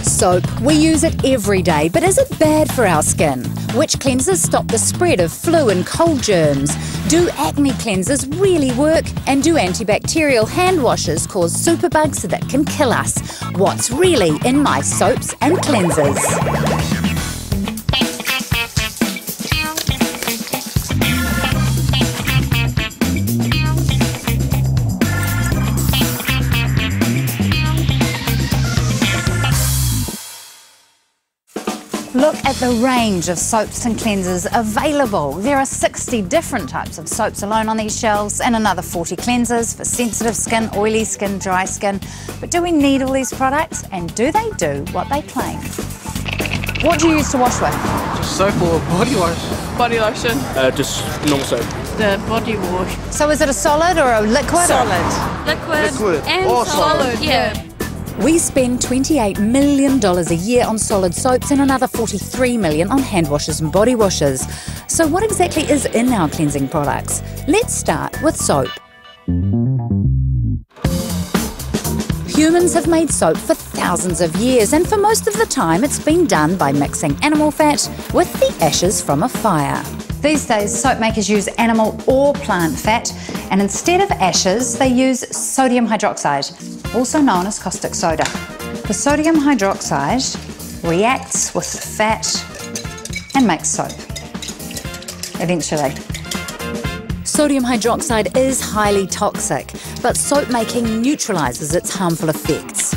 Soap. We use it every day, but is it bad for our skin? Which cleansers stop the spread of flu and cold germs? Do acne cleansers really work? And do antibacterial hand washes cause superbugs that can kill us? What's really in my soaps and cleansers? Look at the range of soaps and cleansers available. There are 60 different types of soaps alone on these shelves and another 40 cleansers for sensitive skin, oily skin, dry skin. But do we need all these products, and do they do what they claim? What do you use to wash with? Just soap or body wash. Body lotion. Just normal soap. The body wash. So is it a solid or a liquid? Solid. Liquid. And or solid. Yeah. We spend $28 million a year on solid soaps and another $43 million on hand washes and body washes. So what exactly is in our cleansing products? Let's start with soap. Humans have made soap for thousands of years, and for most of the time it's been done by mixing animal fat with the ashes from a fire. These days, soap makers use animal or plant fat, and instead of ashes, they use sodium hydroxide, also known as caustic soda. The sodium hydroxide reacts with the fat and makes soap, eventually. Sodium hydroxide is highly toxic, but soap making neutralises its harmful effects.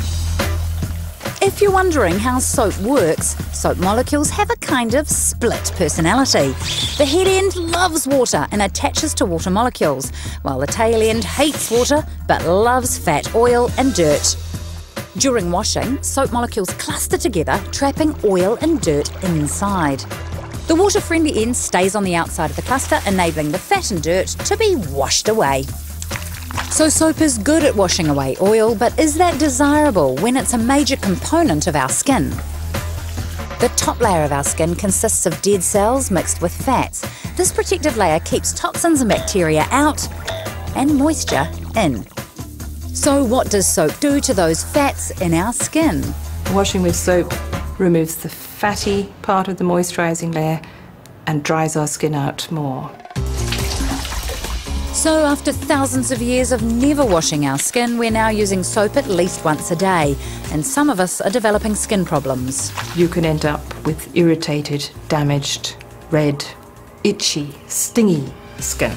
If you're wondering how soap works, soap molecules have a kind of split personality. The head end loves water and attaches to water molecules, while the tail end hates water but loves fat, oil and dirt. During washing, soap molecules cluster together, trapping oil and dirt inside. The water-friendly end stays on the outside of the cluster, enabling the fat and dirt to be washed away. So soap is good at washing away oil, but is that desirable when it's a major component of our skin? The top layer of our skin consists of dead cells mixed with fats. This protective layer keeps toxins and bacteria out and moisture in. So what does soap do to those fats in our skin? Washing with soap removes the fatty part of the moisturising layer and dries our skin out more. So after thousands of years of never washing our skin, we're now using soap at least once a day, and some of us are developing skin problems. You can end up with irritated, damaged, red, itchy, stingy skin.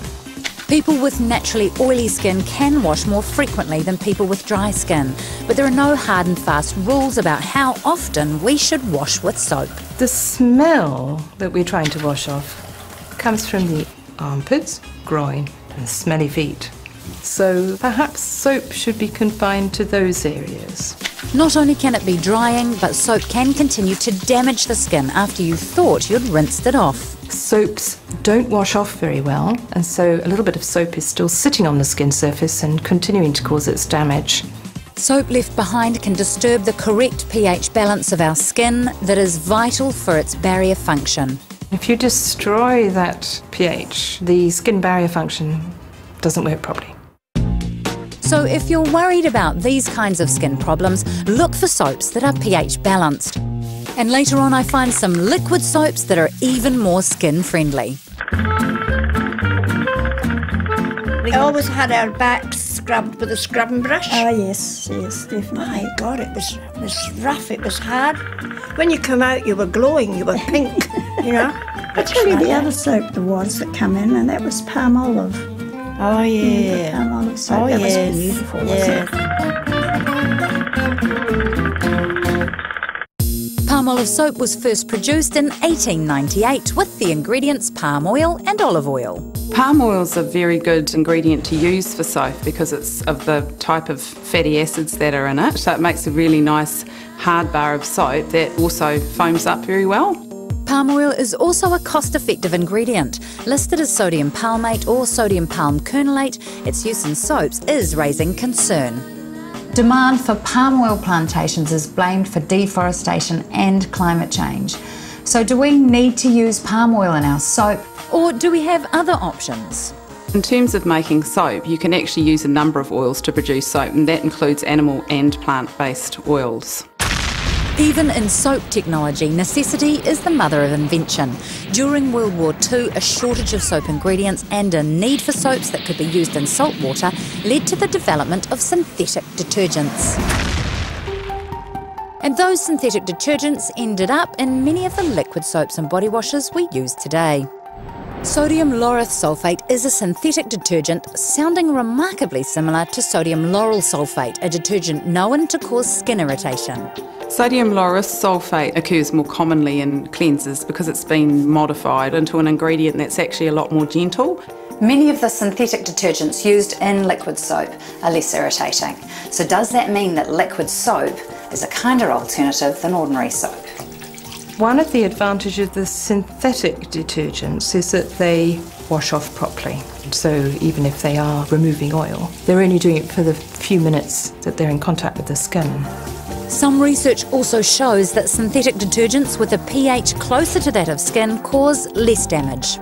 People with naturally oily skin can wash more frequently than people with dry skin, but there are no hard and fast rules about how often we should wash with soap. The smell that we're trying to wash off comes from the armpits, groin, and smelly feet. So perhaps soap should be confined to those areas. Not only can it be drying, but soap can continue to damage the skin after you thought you'd rinsed it off. Soaps don't wash off very well, and so a little bit of soap is still sitting on the skin surface and continuing to cause its damage. Soap left behind can disturb the correct pH balance of our skin that is vital for its barrier function. If you destroy that pH, the skin barrier function doesn't work properly. So if you're worried about these kinds of skin problems, look for soaps that are pH balanced. And later on I find some liquid soaps that are even more skin friendly. We always had our backs scrubbed with a scrubbing brush. Oh yes, definitely. My God, it was rough, it was hard. When you come out, you were glowing, you were pink, you know. I'll tell you the other soap there was that come in, and that was palm olive. Oh yeah. Palm olive soap. Oh, that yes. was beautiful, wasn't it? Palm olive soap was first produced in 1898 with the ingredients palm oil and olive oil. Palm oil is a very good ingredient to use for soap because it's of the type of fatty acids that are in it. So it makes a really nice hard bar of soap that also foams up very well. Palm oil is also a cost-effective ingredient. Listed as sodium palmate or sodium palm kernelate, its use in soaps is raising concern. Demand for palm oil plantations is blamed for deforestation and climate change. So do we need to use palm oil in our soap, or do we have other options? In terms of making soap, you can actually use a number of oils to produce soap, and that includes animal and plant-based oils. Even in soap technology, necessity is the mother of invention. During World War II, a shortage of soap ingredients and a need for soaps that could be used in salt water led to the development of synthetic detergents. And those synthetic detergents ended up in many of the liquid soaps and body washes we use today. Sodium lauryl sulfate is a synthetic detergent sounding remarkably similar to sodium lauryl sulfate, a detergent known to cause skin irritation. Sodium lauryl sulfate occurs more commonly in cleansers because it's been modified into an ingredient that's actually a lot more gentle. Many of the synthetic detergents used in liquid soap are less irritating. So does that mean that liquid soap is a kinder alternative than ordinary soap? One of the advantages of the synthetic detergents is that they wash off properly. So even if they are removing oil, they're only doing it for the few minutes that they're in contact with the skin. Some research also shows that synthetic detergents with a pH closer to that of skin cause less damage.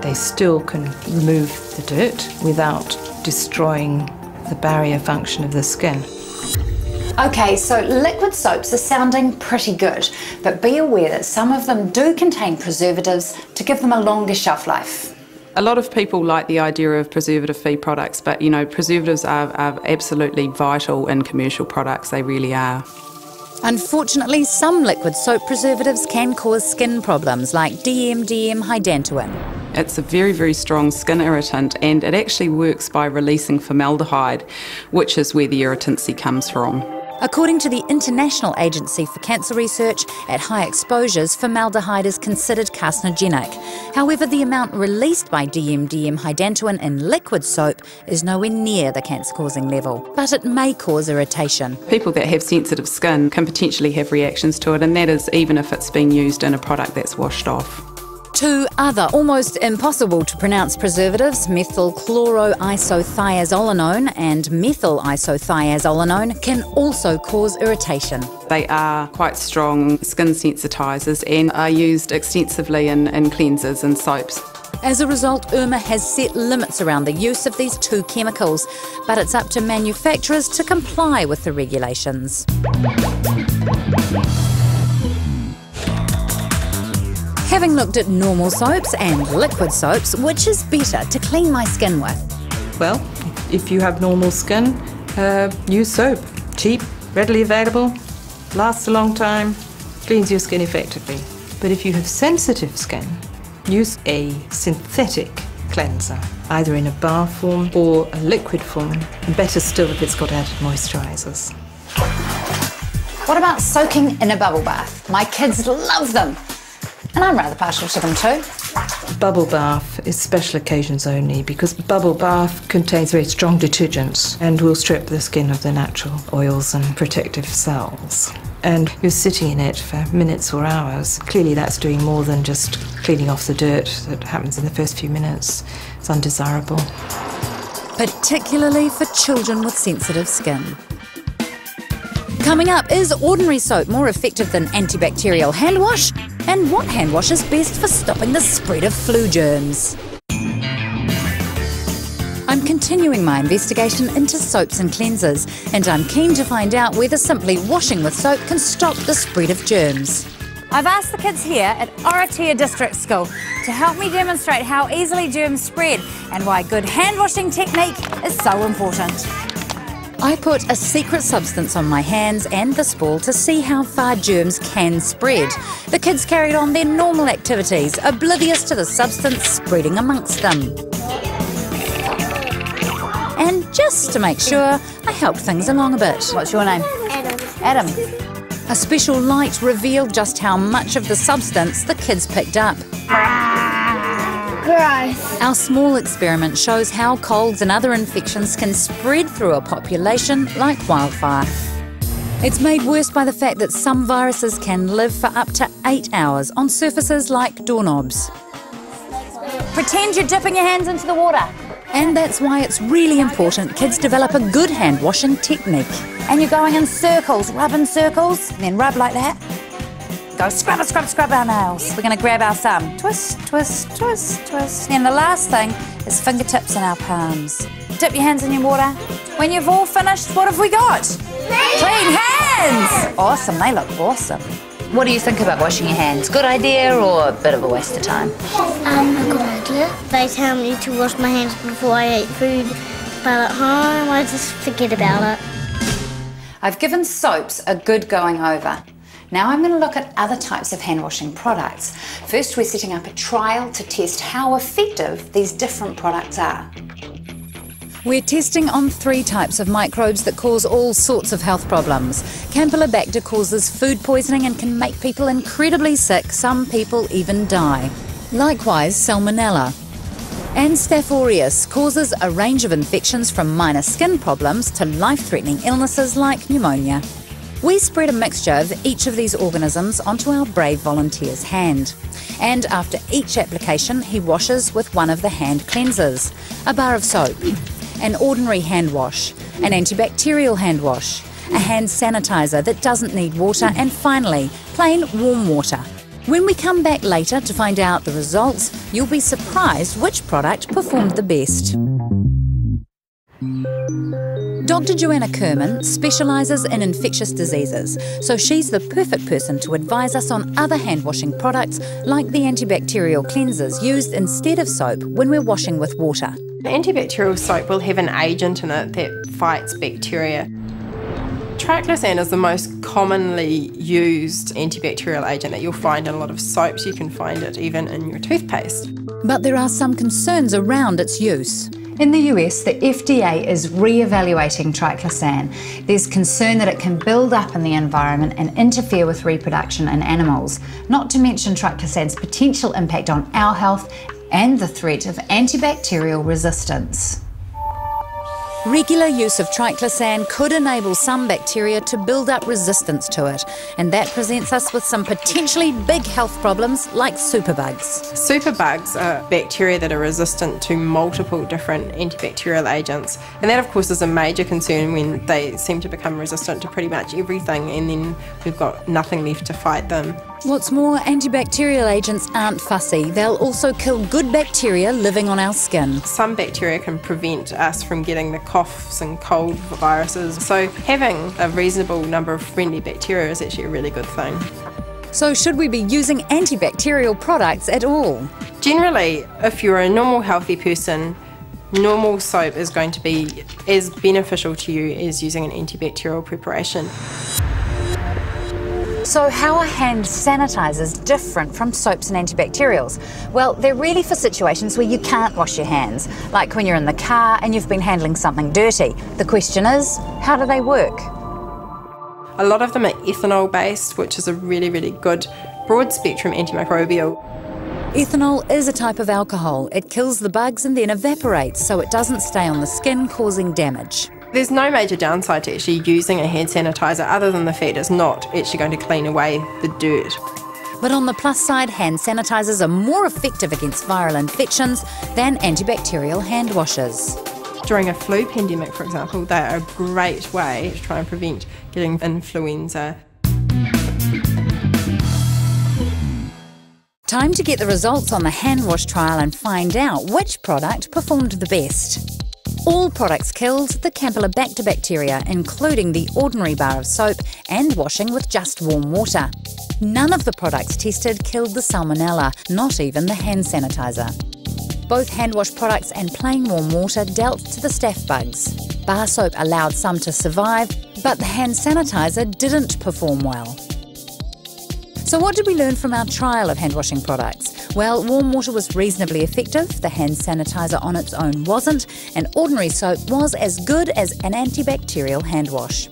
They still can remove the dirt without destroying the barrier function of the skin. Okay, so liquid soaps are sounding pretty good, but be aware that some of them do contain preservatives to give them a longer shelf life. A lot of people like the idea of preservative-free products, but preservatives are absolutely vital in commercial products, they really are. Unfortunately, some liquid soap preservatives can cause skin problems like DMDM-hydantoin. It's a very, very strong skin irritant, and it actually works by releasing formaldehyde, which is where the irritancy comes from. According to the International Agency for Cancer Research, at high exposures, formaldehyde is considered carcinogenic. However, the amount released by DMDM-hydantoin in liquid soap is nowhere near the cancer-causing level, but it may cause irritation. People that have sensitive skin can potentially have reactions to it, and that is even if it's being used in a product that's washed off. Two other almost impossible to pronounce preservatives, methylchloroisothiazolinone and methyl isothiazolinone, can also cause irritation. They are quite strong skin sensitisers and are used extensively in cleansers and soaps. As a result, IRMA has set limits around the use of these two chemicals, but it's up to manufacturers to comply with the regulations. Having looked at normal soaps and liquid soaps, which is better to clean my skin with? Well, if you have normal skin, use soap. Cheap, readily available, lasts a long time, cleans your skin effectively. But if you have sensitive skin, use a synthetic cleanser, either in a bar form or a liquid form, and better still if it's got added moisturisers. What about soaking in a bubble bath? My kids love them. And I'm rather partial to them too. Bubble bath is special occasions only because bubble bath contains very strong detergents and will strip the skin of the natural oils and protective cells. And you're sitting in it for minutes or hours. Clearly that's doing more than just cleaning off the dirt that happens in the first few minutes. It's undesirable. Particularly for children with sensitive skin. Coming up, is ordinary soap more effective than antibacterial hand wash? And what hand wash is best for stopping the spread of flu germs? I'm continuing my investigation into soaps and cleansers, and I'm keen to find out whether simply washing with soap can stop the spread of germs. I've asked the kids here at Oratia District School to help me demonstrate how easily germs spread and why good hand washing technique is so important. I put a secret substance on my hands and the spool to see how far germs can spread. The kids carried on their normal activities, oblivious to the substance spreading amongst them. And just to make sure, I helped things along a bit. What's your name? Adam. A special light revealed just how much of the substance the kids picked up. Gross. Our small experiment shows how colds and other infections can spread through a population like wildfire. It's made worse by the fact that some viruses can live for up to 8 hours on surfaces like doorknobs. Pretend you're dipping your hands into the water. And that's why it's really important kids develop a good hand washing technique. And you're going in circles, rub in circles, and then rub like that. Go scrub, scrub, scrub our nails. We're going to grab our thumb. Twist, twist, twist, twist. And the last thing is fingertips in our palms. Dip your hands in your water. When you've all finished, what have we got? Clean hands! Awesome, they look awesome. What do you think about washing your hands? Good idea or a bit of a waste of time? A good idea. They tell me to wash my hands before I eat food, but at home I just forget about it. I've given soaps a good going over. Now I'm going to look at other types of hand washing products. First, we're setting up a trial to test how effective these different products are. We're testing on 3 types of microbes that cause all sorts of health problems. Campylobacter causes food poisoning and can make people incredibly sick. Some people even die. Likewise, Salmonella. And Staph aureus causes a range of infections from minor skin problems to life-threatening illnesses like pneumonia. We spread a mixture of each of these organisms onto our brave volunteer's hand. And after each application, he washes with one of the hand cleansers, a bar of soap, an ordinary hand wash, an antibacterial hand wash, a hand sanitizer that doesn't need water, and finally, plain warm water. When we come back later to find out the results, you'll be surprised which product performed the best. Dr. Joanna Kerman specialises in infectious diseases, so she's the perfect person to advise us on other hand washing products like the antibacterial cleansers used instead of soap when we're washing with water. Antibacterial soap will have an agent in it that fights bacteria. Triclosan is the most commonly used antibacterial agent that you'll find in a lot of soaps. You can find it even in your toothpaste. But there are some concerns around its use. In the US, the FDA is re-evaluating triclosan. There's concern that it can build up in the environment and interfere with reproduction in animals, not to mention triclosan's potential impact on our health and the threat of antibacterial resistance. Regular use of triclosan could enable some bacteria to build up resistance to it, and that presents us with some potentially big health problems like superbugs. Superbugs are bacteria that are resistant to multiple different antibacterial agents, and that of course is a major concern when they seem to become resistant to pretty much everything, and then we've got nothing left to fight them. What's more, antibacterial agents aren't fussy. They'll also kill good bacteria living on our skin. Some bacteria can prevent us from getting the coughs and cold viruses, so having a reasonable number of friendly bacteria is actually a really good thing. So should we be using antibacterial products at all? Generally, if you're a normal healthy person, normal soap is going to be as beneficial to you as using an antibacterial preparation. So how are hand sanitizers different from soaps and antibacterials? Well, they're really for situations where you can't wash your hands, like when you're in the car and you've been handling something dirty. The question is, how do they work? A lot of them are ethanol based, which is a really, really good broad spectrum antimicrobial. Ethanol is a type of alcohol. It kills the bugs and then evaporates, so it doesn't stay on the skin, causing damage. There's no major downside to actually using a hand sanitizer other than the fact it's not actually going to clean away the dirt. But on the plus side, hand sanitizers are more effective against viral infections than antibacterial hand washes. During a flu pandemic, for example, they're a great way to try and prevent getting influenza. Time to get the results on the hand wash trial and find out which product performed the best. All products killed the Campylobacter bacteria, including the ordinary bar of soap and washing with just warm water. None of the products tested killed the Salmonella, not even the hand sanitizer. Both hand wash products and plain warm water dealt to the staph bugs. Bar soap allowed some to survive, but the hand sanitizer didn't perform well. So what did we learn from our trial of hand washing products? Well, warm water was reasonably effective, the hand sanitizer on its own wasn't, and ordinary soap was as good as an antibacterial hand wash.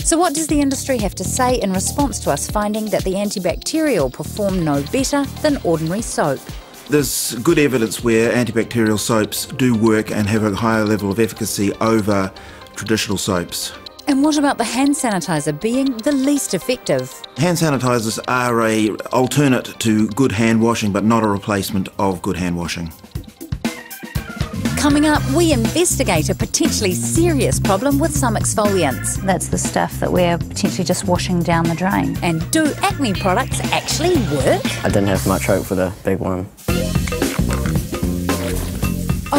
So what does the industry have to say in response to us finding that the antibacterial performed no better than ordinary soap? There's good evidence where antibacterial soaps do work and have a higher level of efficacy over traditional soaps. And what about the hand sanitizer being the least effective? Hand sanitizers are an alternate to good hand washing, but not a replacement of good hand washing. Coming up, we investigate a potentially serious problem with some exfoliants. That's the stuff that we're potentially just washing down the drain. And do acne products actually work? I didn't have much hope for the big one.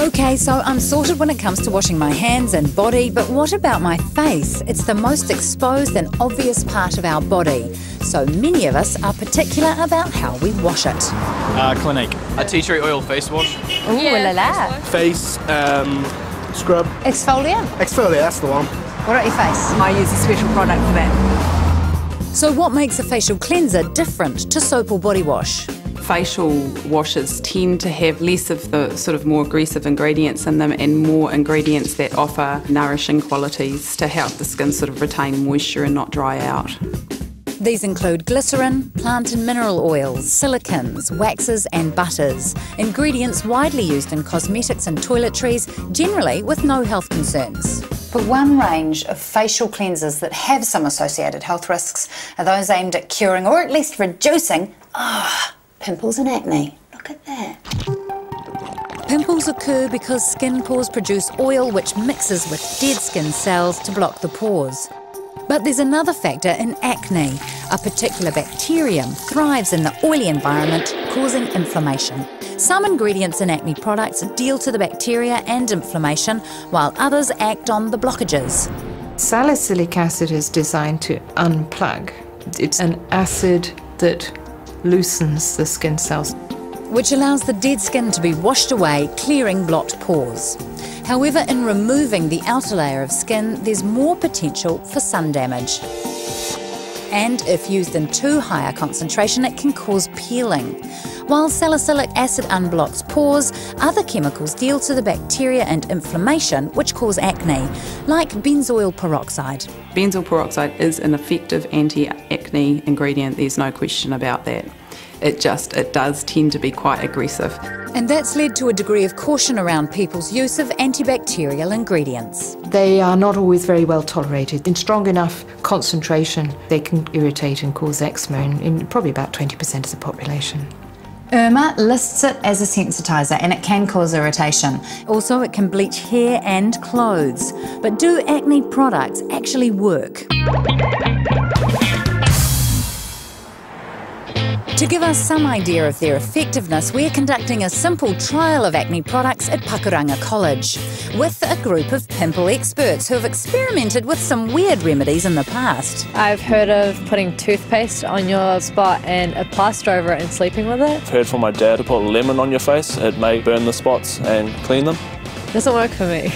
Okay, so I'm sorted when it comes to washing my hands and body, but what about my face? It's the most exposed and obvious part of our body, so many of us are particular about how we wash it. Clinique. A tea tree oil face wash. Ooh, la la. Face, scrub. Exfoliant? Exfoliate, that's the one. What about your face? I use a special product for that. So what makes a facial cleanser different to soap or body wash? Facial washes tend to have less of the sort of more aggressive ingredients in them and more ingredients that offer nourishing qualities to help the skin sort of retain moisture and not dry out. These include glycerin, plant and mineral oils, silicons, waxes and butters, ingredients widely used in cosmetics and toiletries, generally with no health concerns. But one range of facial cleansers that have some associated health risks are those aimed at curing or at least reducing pimples and acne. Look at that. Pimples occur because skin pores produce oil which mixes with dead skin cells to block the pores. But there's another factor in acne. A particular bacterium thrives in the oily environment, causing inflammation. Some ingredients in acne products deal to the bacteria and inflammation, while others act on the blockages. Salicylic acid is designed to unplug. It's an acid that loosens the skin cells, which allows the dead skin to be washed away, clearing blocked pores. However, in removing the outer layer of skin, there's more potential for sun damage. And if used in too high a concentration, it can cause peeling. While salicylic acid unblocks pores, other chemicals deal to the bacteria and inflammation which cause acne, like benzoyl peroxide. Benzoyl peroxide is an effective anti-acne ingredient, there's no question about that. It does tend to be quite aggressive. And that's led to a degree of caution around people's use of antibacterial ingredients. They are not always very well tolerated. In strong enough concentration, they can irritate and cause eczema in probably about 20% of the population. IRMA lists it as a sensitizer and it can cause irritation. Also, it can bleach hair and clothes. But do acne products actually work? To give us some idea of their effectiveness, we're conducting a simple trial of acne products at Pakuranga College with a group of pimple experts who have experimented with some weird remedies in the past. I've heard of putting toothpaste on your spot and a plaster over it and sleeping with it. I've heard from my dad to put lemon on your face. It may burn the spots and clean them. Doesn't work for me.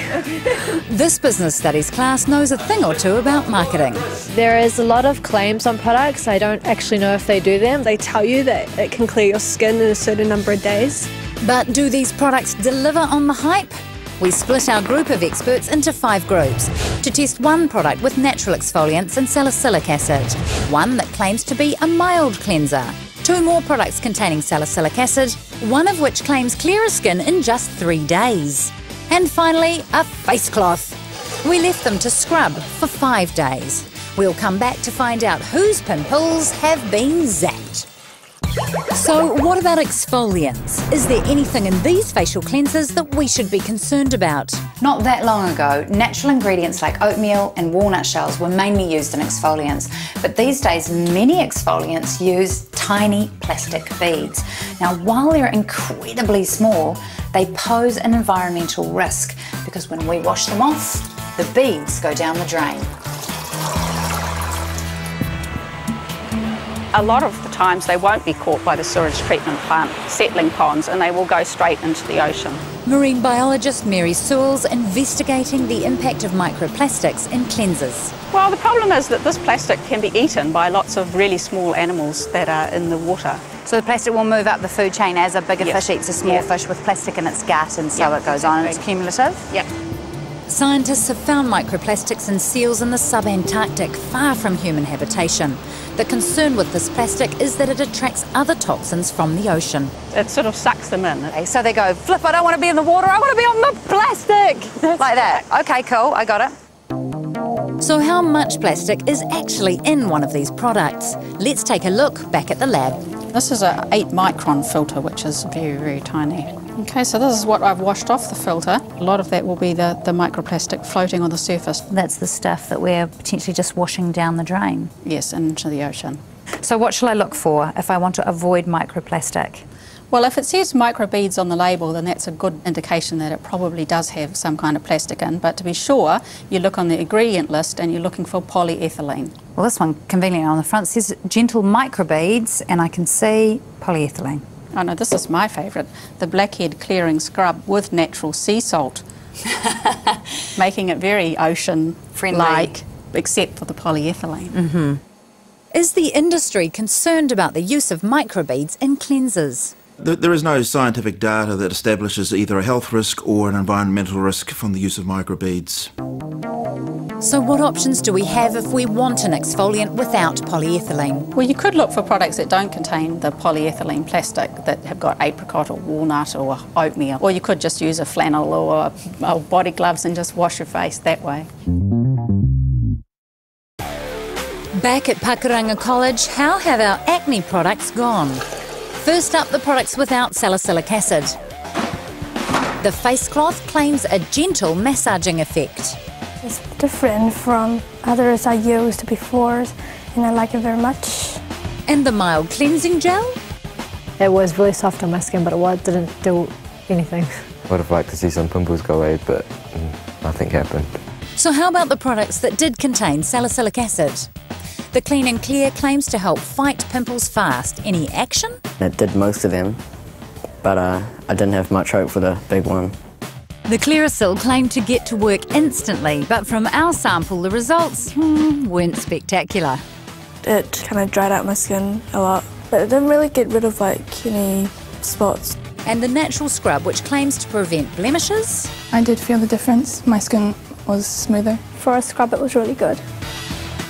This business studies class knows a thing or two about marketing. There is a lot of claims on products. I don't actually know if they do them. They tell you that it can clear your skin in a certain number of days. But do these products deliver on the hype? We split our group of experts into 5 groups to test one product with natural exfoliants and salicylic acid, one that claims to be a mild cleanser, 2 more products containing salicylic acid, one of which claims clearer skin in just 3 days. And finally, a face cloth. We left them to scrub for 5 days. We'll come back to find out whose pimples have been zapped. So what about exfoliants? Is there anything in these facial cleansers that we should be concerned about? Not that long ago, natural ingredients like oatmeal and walnut shells were mainly used in exfoliants, but these days many exfoliants use tiny plastic beads. Now, while they're incredibly small, they pose an environmental risk because when we wash them off, the beads go down the drain. A lot of the times they won't be caught by the sewage treatment plant settling ponds and they will go straight into the ocean. Marine biologist Mary Sewell's investigating the impact of microplastics in cleansers. Well, the problem is that this plastic can be eaten by lots of really small animals that are in the water. So the plastic will move up the food chain as a bigger fish eats a small fish with plastic in its gut, and so it goes on. It's cumulative? Yep. Scientists have found microplastics in seals in the subantarctic, far from human habitation. The concern with this plastic is that it attracts other toxins from the ocean. It sort of sucks them in. Okay, so they go, flip, I don't want to be in the water, I want to be on the plastic! Like that. Okay, cool, I got it. So how much plastic is actually in one of these products? Let's take a look back at the lab. This is an 8 micron filter, which is very, very tiny. Okay, so this is what I've washed off the filter. A lot of that will be the microplastic floating on the surface. That's the stuff that we're potentially just washing down the drain? Yes, into the ocean. So what shall I look for if I want to avoid microplastic? Well, if it says microbeads on the label, then that's a good indication that it probably does have some kind of plastic in. But to be sure, you look on the ingredient list and you're looking for polyethylene. Well, this one, conveniently on the front, says gentle microbeads, and I can see polyethylene. Oh no, this is my favourite, the blackhead clearing scrub with natural sea salt, making it very ocean-like, except for the polyethylene. Mm-hmm. Is the industry concerned about the use of microbeads in cleansers? There is no scientific data that establishes either a health risk or an environmental risk from the use of microbeads. So what options do we have if we want an exfoliant without polyethylene? Well, you could look for products that don't contain the polyethylene plastic, that have got apricot or walnut or oatmeal. Or you could just use a flannel or body gloves and just wash your face that way. Back at Pakuranga College, how have our acne products gone? First up, the products without salicylic acid. The face cloth claims a gentle massaging effect. It's different from others I used before, and I like it very much. And the mild cleansing gel? It was really soft on my skin, but it didn't do anything. Would have liked to see some pimples go away, but nothing happened. So how about the products that did contain salicylic acid? The Clean and Clear claims to help fight pimples fast. Any action? It did most of them, but I didn't have much hope for the big one. The Clearasil claimed to get to work instantly, but from our sample the results weren't spectacular. It kind of dried out my skin a lot, but it didn't really get rid of any spots. And the Natural Scrub, which claims to prevent blemishes? I did feel the difference. My skin was smoother. For a scrub it was really good.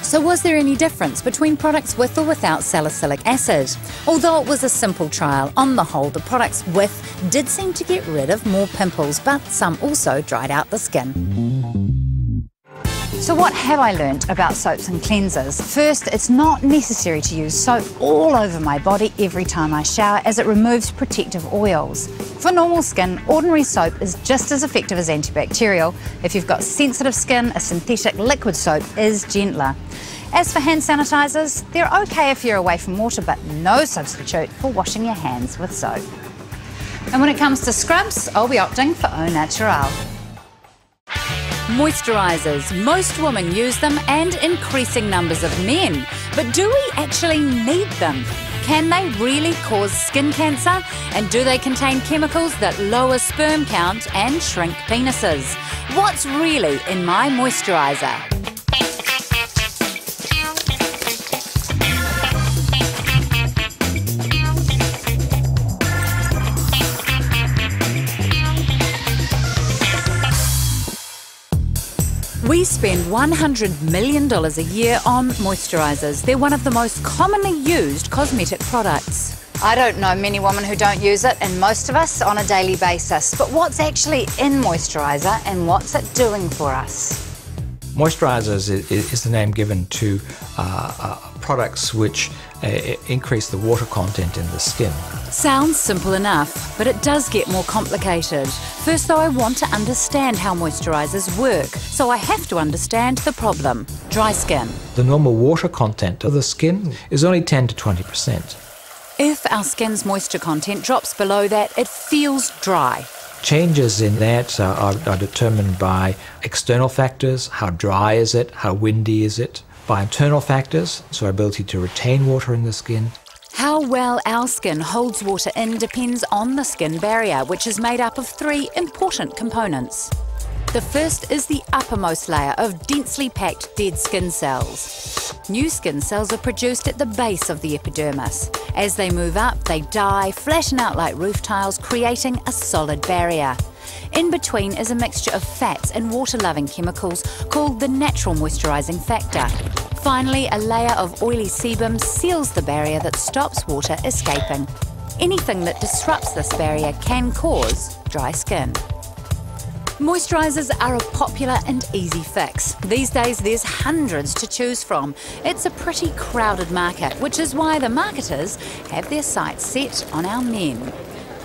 So was there any difference between products with or without salicylic acid? Although it was a simple trial, on the whole the products with did seem to get rid of more pimples, but some also dried out the skin. So what have I learnt about soaps and cleansers? First, it's not necessary to use soap all over my body every time I shower, as it removes protective oils. For normal skin, ordinary soap is just as effective as antibacterial. If you've got sensitive skin, a synthetic liquid soap is gentler. As for hand sanitizers, they're okay if you're away from water, but no substitute for washing your hands with soap. And when it comes to scrubs, I'll be opting for Au Natural. Moisturisers. Most women use them and increasing numbers of men. But do we actually need them? Can they really cause skin cancer? And do they contain chemicals that lower sperm count and shrink penises? What's really in my moisturiser? We spend $100 million a year on moisturisers. They're one of the most commonly used cosmetic products. I don't know many women who don't use it, and most of us on a daily basis. But what's actually in moisturiser and what's it doing for us? Moisturisers is the name given to products which increase the water content in the skin. Sounds simple enough, but it does get more complicated. First though, I want to understand how moisturisers work, so I have to understand the problem: dry skin. The normal water content of the skin is only 10 to 20%. If our skin's moisture content drops below that, it feels dry. Changes in that are determined by external factors: how dry is it, how windy is it, by internal factors, so our ability to retain water in the skin. How well our skin holds water in depends on the skin barrier, which is made up of 3 important components. The first is the uppermost layer of densely packed dead skin cells. New skin cells are produced at the base of the epidermis. As they move up, they die, flatten out like roof tiles, creating a solid barrier. In between is a mixture of fats and water-loving chemicals called the natural moisturising factor. Finally, a layer of oily sebum seals the barrier that stops water escaping. Anything that disrupts this barrier can cause dry skin. Moisturisers are a popular and easy fix. These days there's hundreds to choose from. It's a pretty crowded market, which is why the marketers have their sights set on our men.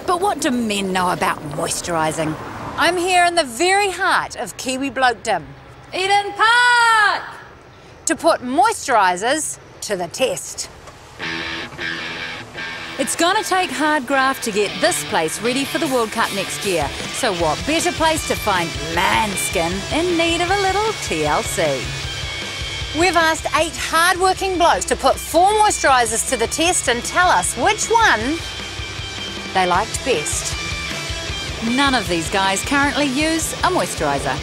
But what do men know about moisturising? I'm here in the very heart of Kiwi blokedom, Eden Park, to put moisturisers to the test. It's going to take hard graft to get this place ready for the World Cup next year. So what better place to find man skin in need of a little TLC? We've asked 8 hard-working blokes to put 4 moisturisers to the test and tell us which one they liked best. None of these guys currently use a moisturiser.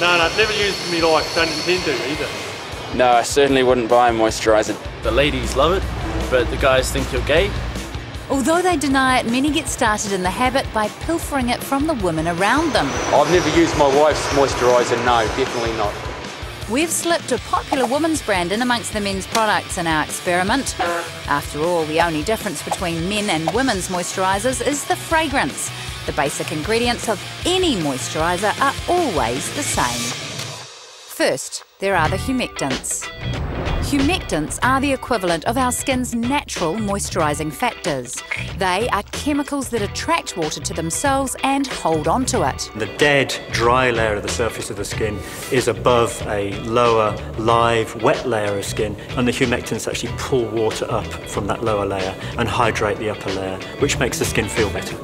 No, I've never used me like, don't intend to either. No, I certainly wouldn't buy a moisturiser. The ladies love it, but the guys think you're gay. Although they deny it, many get started in the habit by pilfering it from the women around them. I've never used my wife's moisturiser, no, definitely not. We've slipped a popular women's brand in amongst the men's products in our experiment. After all, the only difference between men and women's moisturisers is the fragrance. The basic ingredients of any moisturiser are always the same. First, there are the humectants. Humectants are the equivalent of our skin's natural moisturising factors. They are chemicals that attract water to themselves and hold on to it. The dead, dry layer of the surface of the skin is above a lower, live, wet layer of skin, and the humectants actually pull water up from that lower layer and hydrate the upper layer, which makes the skin feel better.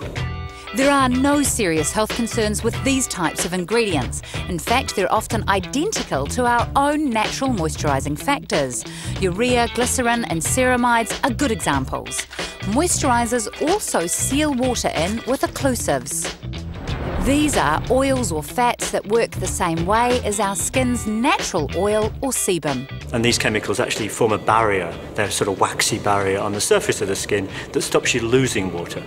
There are no serious health concerns with these types of ingredients. In fact, they're often identical to our own natural moisturising factors. Urea, glycerin and ceramides are good examples. Moisturisers also seal water in with occlusives. These are oils or fats that work the same way as our skin's natural oil or sebum. And these chemicals actually form a barrier. They're a sort of waxy barrier on the surface of the skin that stops you losing water.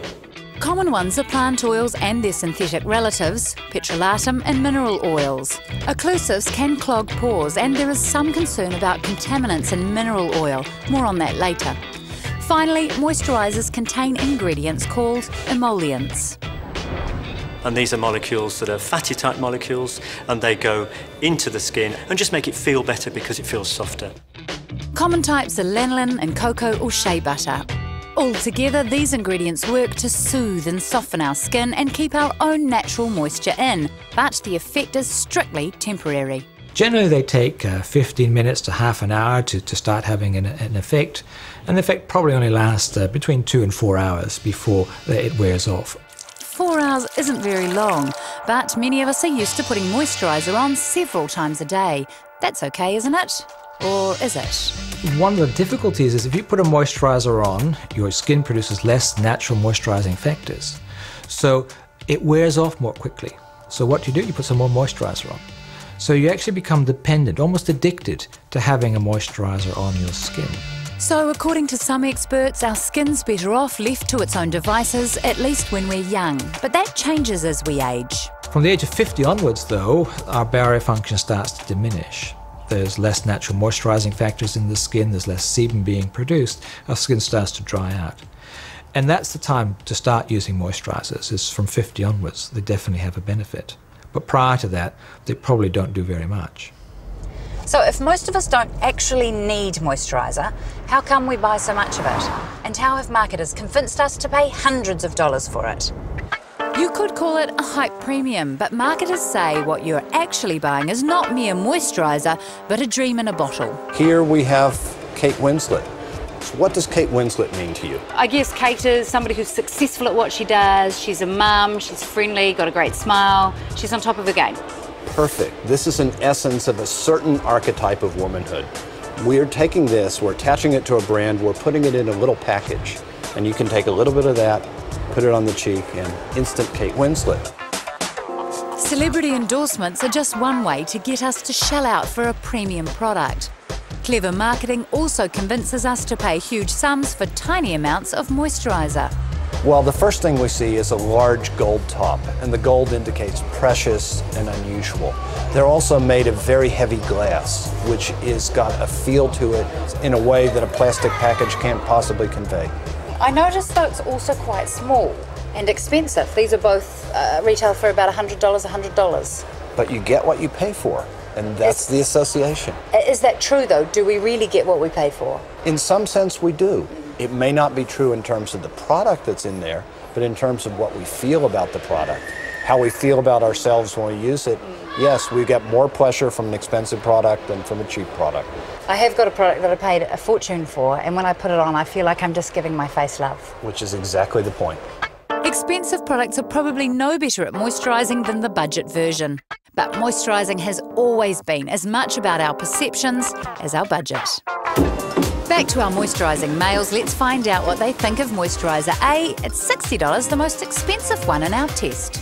Common ones are plant oils and their synthetic relatives, petrolatum and mineral oils. Occlusives can clog pores, and there is some concern about contaminants in mineral oil. More on that later. Finally, moisturisers contain ingredients called emollients. And these are molecules that are fatty type molecules, and they go into the skin and just make it feel better because it feels softer. Common types are lanolin and cocoa or shea butter. Altogether, these ingredients work to soothe and soften our skin and keep our own natural moisture in, but the effect is strictly temporary. Generally, they take 15 minutes to half an hour to start having an effect, and the effect probably only lasts between 2 and 4 hours before it wears off. 4 hours isn't very long, but many of us are used to putting moisturiser on several times a day. That's okay, isn't it? Or is it? One of the difficulties is if you put a moisturiser on, your skin produces less natural moisturising factors. So it wears off more quickly. So what do? You put some more moisturiser on. So you actually become dependent, almost addicted to having a moisturiser on your skin. So according to some experts, our skin's better off left to its own devices, at least when we're young. But that changes as we age. From the age of 50 onwards, though, our barrier function starts to diminish. There's less natural moisturising factors in the skin, there's less sebum being produced, our skin starts to dry out. And that's the time to start using moisturisers, is from 50 onwards. They definitely have a benefit. But prior to that, they probably don't do very much. So if most of us don't actually need moisturiser, how come we buy so much of it? And how have marketers convinced us to pay hundreds of dollars for it? You could call it a hype premium, but marketers say what you're actually buying is not mere moisturiser, but a dream in a bottle. Here we have Kate Winslet. So what does Kate Winslet mean to you? I guess Kate is somebody who's successful at what she does. She's a mum, she's friendly, got a great smile. She's on top of her game. Perfect. This is an essence of a certain archetype of womanhood. We're taking this, we're attaching it to a brand, we're putting it in a little package. And you can take a little bit of that, put it on the cheek, and instant Kate Winslet. Celebrity endorsements are just one way to get us to shell out for a premium product. Clever marketing also convinces us to pay huge sums for tiny amounts of moisturiser. Well, the first thing we see is a large gold top, and the gold indicates precious and unusual. They're also made of very heavy glass, which has got a feel to it in a way that a plastic package can't possibly convey. I noticed though it's also quite small and expensive. These are both retail for about $100, $100. But you get what you pay for, and that's the association. Is that true though? Do we really get what we pay for? In some sense we do. It may not be true in terms of the product that's in there, but in terms of what we feel about the product, how we feel about ourselves when we use it, Yes, we get more pleasure from an expensive product than from a cheap product. I have got a product that I paid a fortune for, and when I put it on, I feel like I'm just giving my face love. Which is exactly the point. Expensive products are probably no better at moisturising than the budget version. But moisturising has always been as much about our perceptions as our budget. Back to our moisturising males, let's find out what they think of moisturiser A at $60, the most expensive one in our test.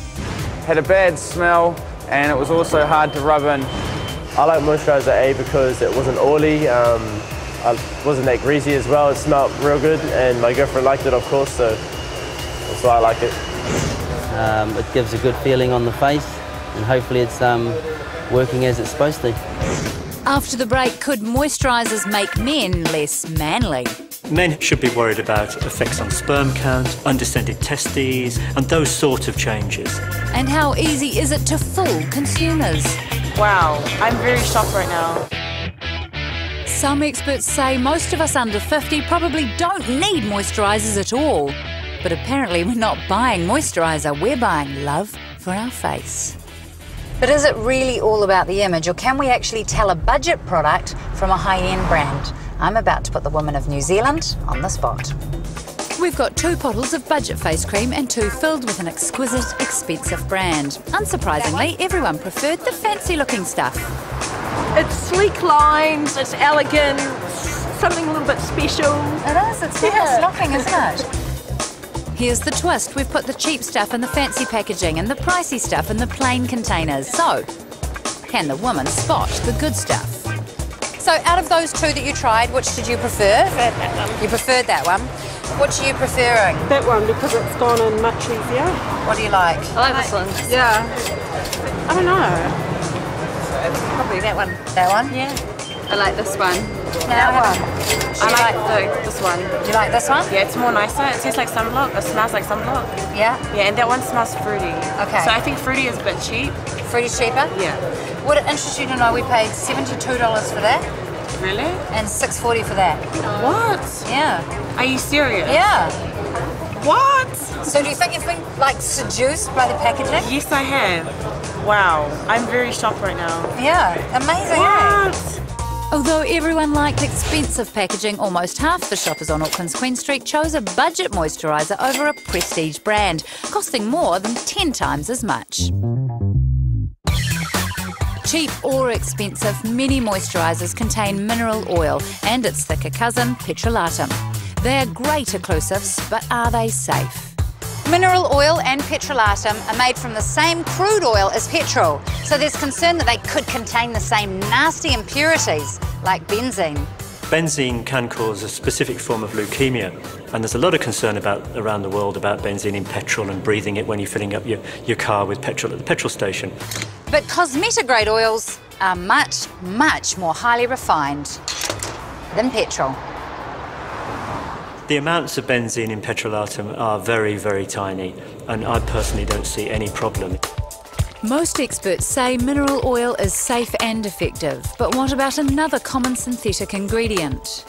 Had a bad smell and it was also hard to rub in. I like moisturiser A because it wasn't oily, it wasn't that greasy as well, it smelled real good and my girlfriend liked it of course, so that's why I like it. It gives a good feeling on the face and hopefully it's working as it's supposed to. After the break, could moisturisers make men less manly? Men should be worried about effects on sperm count, undescended testes, and those sort of changes. And how easy is it to fool consumers? Wow, I'm very shocked right now. Some experts say most of us under 50 probably don't need moisturisers at all. But apparently we're not buying moisturiser, we're buying love for our face. But is it really all about the image, or can we actually tell a budget product from a high-end brand? I'm about to put the woman of New Zealand on the spot. We've got 2 bottles of budget face cream and 2 filled with an exquisite, expensive brand. Unsurprisingly, everyone preferred the fancy-looking stuff. It's sleek lines, it's elegant, something a little bit special. It is, it's looking, isn't it? Here's the twist. We've put the cheap stuff in the fancy packaging and the pricey stuff in the plain containers. So, can the woman spot the good stuff? So, out of those 2 that you tried, which did you prefer? You preferred that one. Which are you preferring? That one, because it's gone in much easier. What do you like? I like this one. Yeah. I don't know. Probably that one. That one? Yeah. I like this one. That one. I like this one. You like this one? Yeah, it's more nicer. It tastes like sunblock. It smells like sunblock. Yeah? Yeah, and that one smells fruity. Okay. So I think fruity is a bit cheap. Fruity's cheaper? Yeah. Would it interest you to know we paid $72 for that? Really? And $6.40 for that. What? Yeah. Are you serious? Yeah. What? So do you think you've been, like, seduced by the packaging? Yes, I have. Wow. I'm very shocked right now. Yeah. Amazing, What? eh? Although everyone liked expensive packaging, almost half the shoppers on Auckland's Queen Street chose a budget moisturiser over a prestige brand, costing more than 10 times as much. Cheap or expensive, many moisturisers contain mineral oil and its thicker cousin, petrolatum. They're great occlusives, but are they safe? Mineral oil and petrolatum are made from the same crude oil as petrol, so there's concern that they could contain the same nasty impurities, like benzene. Benzene can cause a specific form of leukemia, and there's a lot of concern around the world about benzene in petrol and breathing it when you're filling up your car with petrol at the petrol station. But cosmetic-grade oils are much, much more highly refined than petrol. The amounts of benzene in petrolatum are very, very tiny, and I personally don't see any problem. Most experts say mineral oil is safe and effective, but what about another common synthetic ingredient?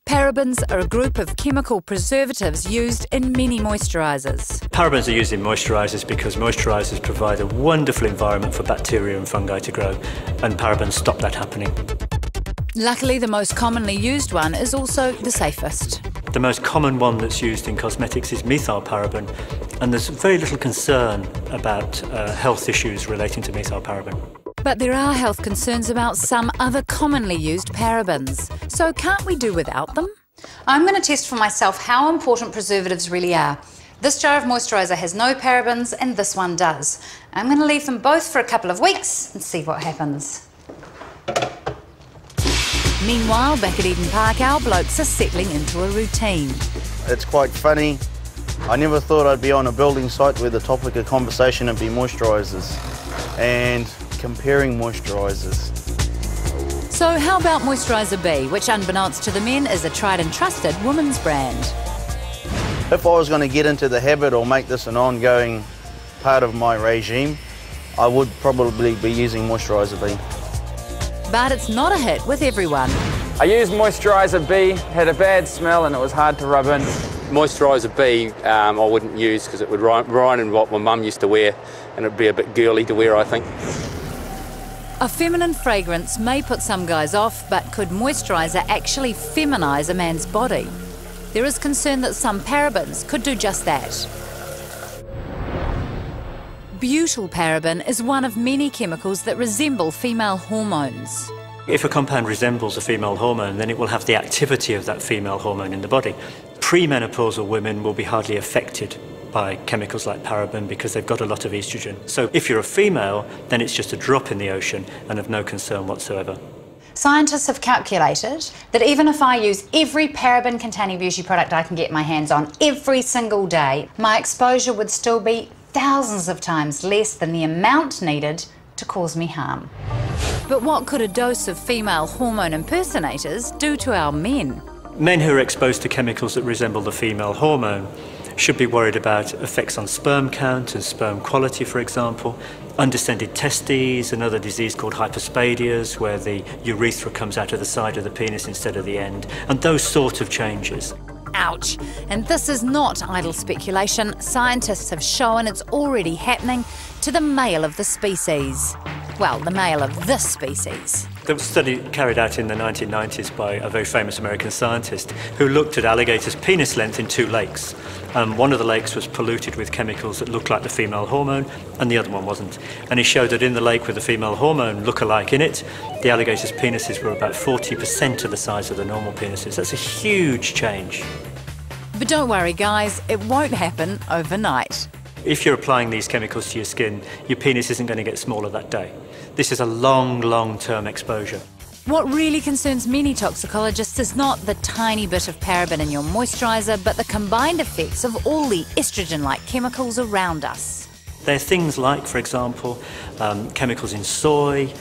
Parabens are a group of chemical preservatives used in many moisturisers. Parabens are used in moisturisers because moisturisers provide a wonderful environment for bacteria and fungi to grow, and parabens stop that happening. Luckily, the most commonly used one is also the safest. The most common one that's used in cosmetics is methylparaben, and there's very little concern about health issues relating to methylparaben. But there are health concerns about some other commonly used parabens. So can't we do without them? I'm going to test for myself how important preservatives really are. This jar of moisturiser has no parabens and this one does. I'm going to leave them both for a couple of weeks and see what happens. Meanwhile, back at Eden Park, our blokes are settling into a routine. It's quite funny. I never thought I'd be on a building site where the topic of conversation would be moisturisers and comparing moisturisers. So how about Moisturiser B, which unbeknownst to the men is a tried and trusted women's brand? If I was going to get into the habit or make this an ongoing part of my regime, I would probably be using Moisturiser B. But it's not a hit with everyone. I used Moisturiser B, had a bad smell and it was hard to rub in. Moisturiser B I wouldn't use because it would remind me of what my mum used to wear, and it'd be a bit girly to wear, I think. A feminine fragrance may put some guys off, but could moisturiser actually feminise a man's body? There is concern that some parabens could do just that. Butylparaben is one of many chemicals that resemble female hormones. If a compound resembles a female hormone, then it will have the activity of that female hormone in the body. Premenopausal women will be hardly affected by chemicals like paraben because they've got a lot of estrogen. So if you're a female, then it's just a drop in the ocean and of no concern whatsoever. Scientists have calculated that even if I use every paraben-containing beauty product I can get my hands on every single day, my exposure would still be thousands of times less than the amount needed to cause me harm. But what could a dose of female hormone impersonators do to our men? Men who are exposed to chemicals that resemble the female hormone should be worried about effects on sperm count and sperm quality, for example, undescended testes, another disease called hyperspadias, where the urethra comes out of the side of the penis instead of the end, and those sort of changes. Ouch! And this is not idle speculation. Scientists have shown it's already happening to the male of the species. Well, the male of this species. There was a study carried out in the 1990s by a very famous American scientist who looked at alligators' penis length in 2 lakes. One of the lakes was polluted with chemicals that looked like the female hormone, and the other one wasn't. And he showed that in the lake with the female hormone look-alike in it, the alligators' penises were about 40% of the size of the normal penises. That's a huge change. But don't worry, guys, it won't happen overnight. If you're applying these chemicals to your skin, your penis isn't going to get smaller that day. This is a long-term exposure. What really concerns many toxicologists is not the tiny bit of paraben in your moisturiser, but the combined effects of all the estrogen-like chemicals around us. There are things like, for example, chemicals in soy,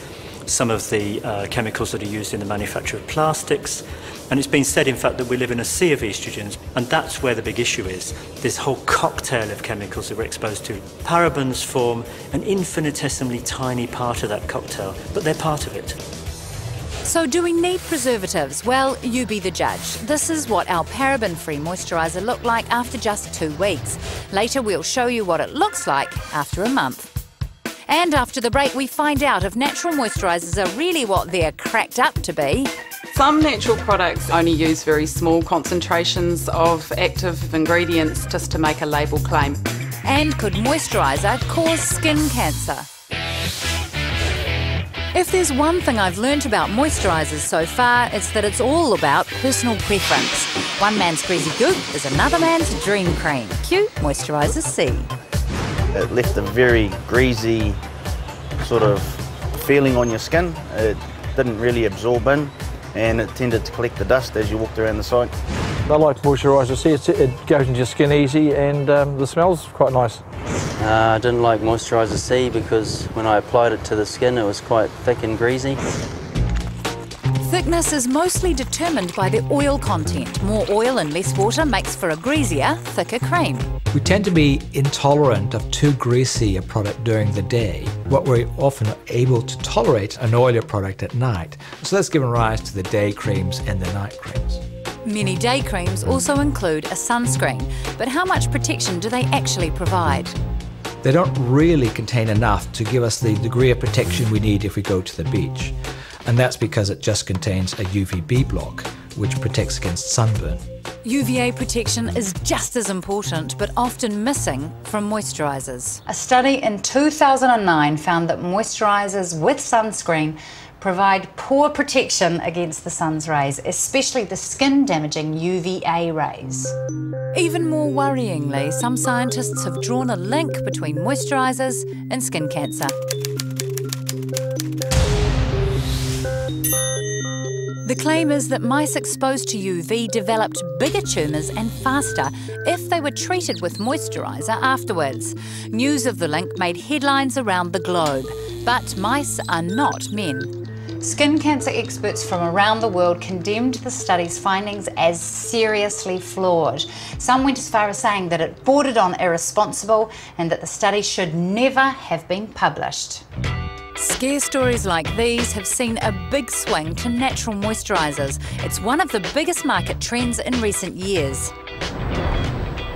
some of the chemicals that are used in the manufacture of plastics. And it's been said, in fact, that we live in a sea of estrogens, and that's where the big issue is. This whole cocktail of chemicals that we're exposed to. Parabens form an infinitesimally tiny part of that cocktail, but they're part of it. So do we need preservatives? Well, you be the judge. This is what our paraben-free moisturiser looked like after just 2 weeks. Later we'll show you what it looks like after a month. And after the break we find out if natural moisturisers are really what they're cracked up to be. Some natural products only use very small concentrations of active ingredients just to make a label claim. And could moisturiser cause skin cancer? If there's one thing I've learnt about moisturisers so far, it's that it's all about personal preference. One man's greasy goop is another man's dream cream. Cue Moisturiser C. It left a very greasy sort of feeling on your skin. It didn't really absorb in, and it tended to collect the dust as you walked around the site. I like Moisturiser C. It goes into your skin easy, and the smell's quite nice. I didn't like Moisturiser C because when I applied it to the skin it was quite thick and greasy. Thickness is mostly determined by the oil content. More oil and less water makes for a greasier, thicker cream. We tend to be intolerant of too greasy a product during the day, but we're often able to tolerate an oilier product at night. So that's given rise to the day creams and the night creams. Many day creams also include a sunscreen, but how much protection do they actually provide? They don't really contain enough to give us the degree of protection we need if we go to the beach. And that's because it just contains a UVB block, which protects against sunburn. UVA protection is just as important, but often missing from moisturisers. A study in 2009 found that moisturisers with sunscreen provide poor protection against the sun's rays, especially the skin-damaging UVA rays. Even more worryingly, some scientists have drawn a link between moisturisers and skin cancer. The claim is that mice exposed to UV developed bigger tumours and faster if they were treated with moisturiser afterwards. News of the link made headlines around the globe, but mice are not men. Skin cancer experts from around the world condemned the study's findings as seriously flawed. Some went as far as saying that it bordered on irresponsible and that the study should never have been published. Scare stories like these have seen a big swing to natural moisturisers. It's one of the biggest market trends in recent years.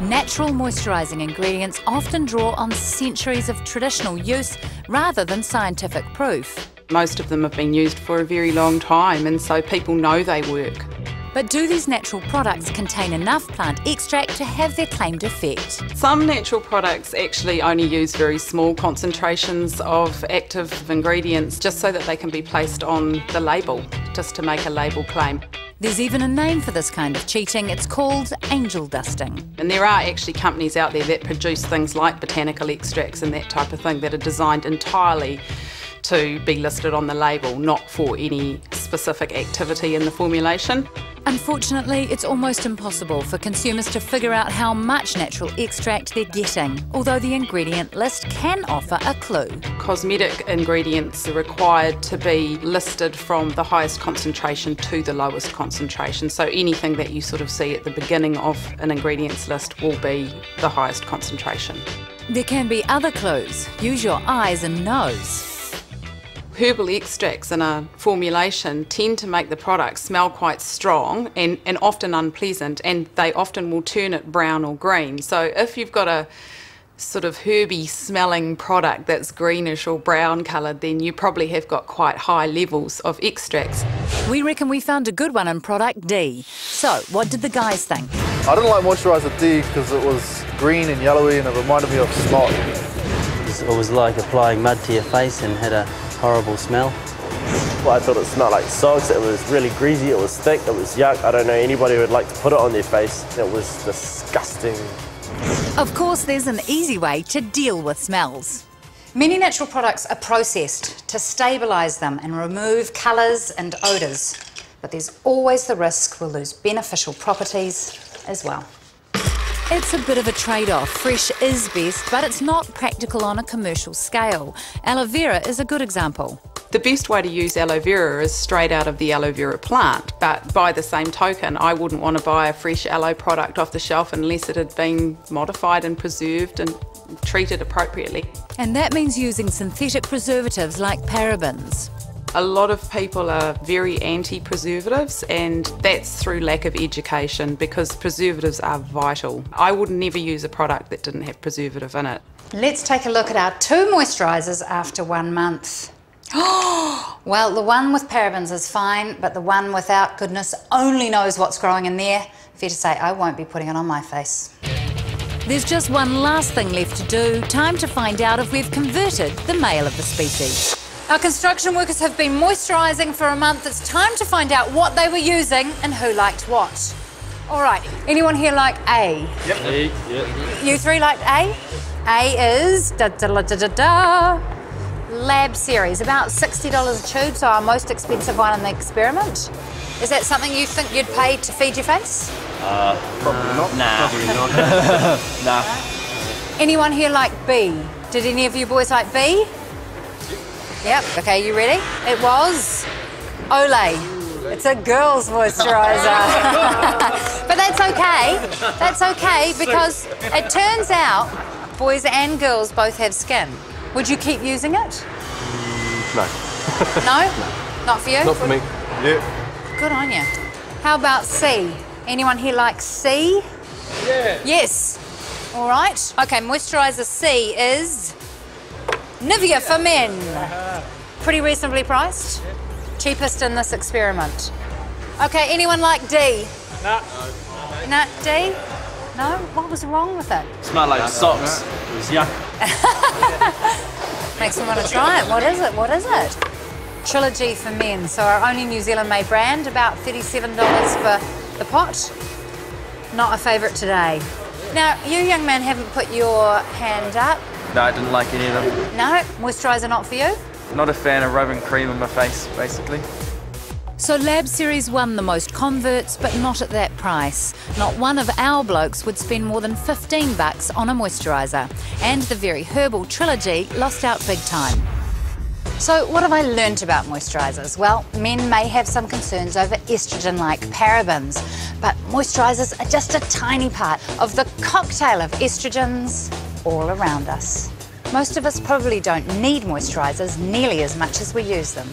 Natural moisturising ingredients often draw on centuries of traditional use rather than scientific proof. Most of them have been used for a very long time, and so people know they work. But do these natural products contain enough plant extract to have their claimed effect? Some natural products actually only use very small concentrations of active ingredients just so that they can be placed on the label, just to make a label claim. There's even a name for this kind of cheating. It's called angel dusting. And there are actually companies out there that produce things like botanical extracts and that type of thing that are designed entirely to be listed on the label, not for any specific activity in the formulation. Unfortunately, it's almost impossible for consumers to figure out how much natural extract they're getting, although the ingredient list can offer a clue. Cosmetic ingredients are required to be listed from the highest concentration to the lowest concentration, so anything that you sort of see at the beginning of an ingredients list will be the highest concentration. There can be other clues. Use your eyes and nose. Herbal extracts in a formulation tend to make the product smell quite strong and often unpleasant, and they often will turn it brown or green. So if you've got a sort of herby smelling product that's greenish or brown coloured, then you probably have got quite high levels of extracts. We reckon we found a good one in product D. So what did the guys think? I didn't like moisturiser D because it was green and yellowy and it reminded me of snot. It was like applying mud to your face and had a horrible smell. Well, I thought it smelled like socks. It was really greasy, it was thick, it was yuck. I don't know anybody who would like to put it on their face. It was disgusting. Of course, there's an easy way to deal with smells. Many natural products are processed to stabilise them and remove colours and odours, but there's always the risk we'll lose beneficial properties as well. It's a bit of a trade-off. Fresh is best, but it's not practical on a commercial scale. Aloe vera is a good example. The best way to use aloe vera is straight out of the aloe vera plant, but by the same token, I wouldn't want to buy a fresh aloe product off the shelf unless it had been modified and preserved and treated appropriately. And that means using synthetic preservatives like parabens. A lot of people are very anti-preservatives, and that's through lack of education, because preservatives are vital. I would never use a product that didn't have preservative in it. Let's take a look at our 2 moisturisers after 1 month. Well, the one with parabens is fine, but the one without, goodness only knows what's growing in there. Fair to say, I won't be putting it on my face. There's just one last thing left to do. Time to find out if we've converted the male of the species. Our construction workers have been moisturising for a month. It's time to find out what they were using and who liked what. All right, anyone here like A? Yep. You 3 liked A? A is Lab Series, about $60 a tube, so our most expensive one in the experiment. Is that something you think you'd pay to feed your face? Probably not. Nah. Probably not. Nah. Anyone here like B? Did any of you boys like B? Yep, okay, you ready? It was Olay. It's a girl's moisturiser. But that's okay. That's okay, because it turns out boys and girls both have skin. Would you keep using it? No. No? Not for you? Not for me. Yeah. Good on you. How about C? Anyone here like C? Yeah. Yes. All right. Okay, moisturiser C is Nivea for men. Pretty reasonably priced. Cheapest in this experiment. Okay, anyone like D? No. No, D? No? What was wrong with it? Smelled like socks. It was yuck. Makes me want to try it. What is it? What is it? Trilogy for men. So our only New Zealand made brand, about $37 for the pot. Not a favourite today. Now, you young man haven't put your hand up. No, I didn't like any of them. No? Moisturiser not for you? Not a fan of rubbing cream on my face, basically. So Lab Series won the most converts, but not at that price. Not one of our blokes would spend more than $15 on a moisturiser. And the very herbal Trilogy lost out big time. So what have I learnt about moisturisers? Well, men may have some concerns over estrogen-like parabens, but moisturisers are just a tiny part of the cocktail of estrogens all around us. Most of us probably don't need moisturisers nearly as much as we use them.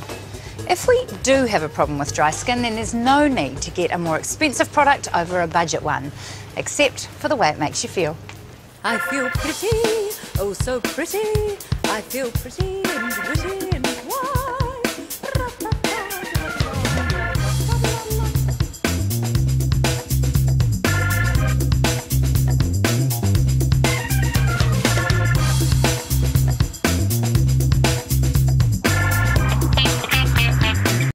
If we do have a problem with dry skin, then there's no need to get a more expensive product over a budget one, except for the way it makes you feel. I feel pretty, oh so pretty. I feel pretty and witty and